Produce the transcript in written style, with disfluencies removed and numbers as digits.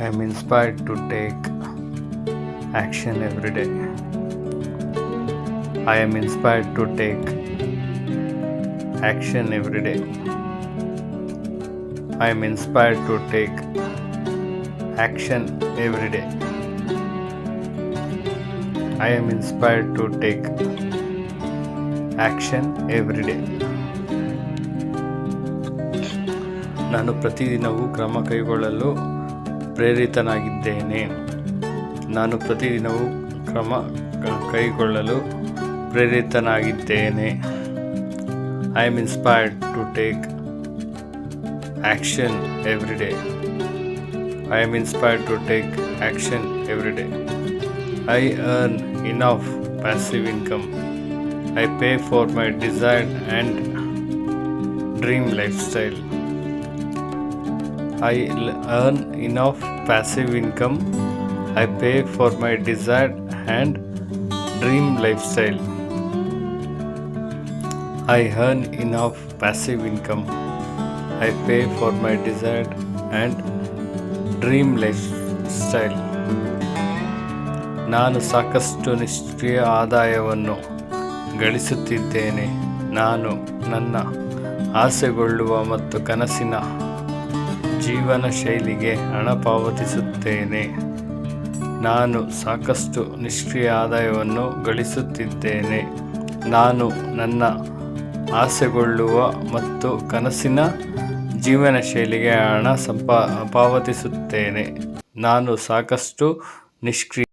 I am inspired to take action every day. I am inspired to take action every day. I am inspired to take action every day. I am inspired to take action every day. ನಾನು ಪ್ರತಿದಿನವೂ ಕ್ರಮ ಕೈಗೊಳ್ಳಲು ಪ್ರೇರಿತನಾಗಿದ್ದೇನೆ. ನಾನು ಪ್ರತಿದಿನವೂ ಕ್ರಮ ಕೈಗೊಳ್ಳಲು ಪ್ರೇರಿತನಾಗಿದ್ದೇನೆ. I am inspired to take action every day. I am inspired to take action every day. I earn enough passive income. I pay for my desired and dream lifestyle. I earn enough passive income. I pay for my desired and dream lifestyle. I earn enough passive income. I pay for my desired and dream lifestyle. ನಾನು ಸಾಕಷ್ಟು ನಿಷ್ಕ್ರಿಯ ಆದಾಯವನ್ನು ಗಳಿಸುತ್ತಿದ್ದೇನೆ. ನಾನು ನನ್ನ ಆಸೆಗೊಳ್ಳುವ ಮತ್ತು ಕನಸಿನ ಜೀವನ ಶೈಲಿಗೆ ಹಣ ಪಾವತಿಸುತ್ತೇನೆ. ನಾನು ಸಾಕಷ್ಟು ನಿಷ್ಕ್ರಿಯ ಆದಾಯವನ್ನು ಗಳಿಸುತ್ತಿದ್ದೇನೆ. ನಾನು ನನ್ನ ಆಸೆಗೊಳ್ಳುವ ಮತ್ತು ಕನಸಿನ ಜೀವನ ಶೈಲಿಗೆ ಹಣ ಪಾವತಿಸುತ್ತೇನೆ. ನಾನು ಸಾಕಷ್ಟು ನಿಷ್ಕ್ರಿಯ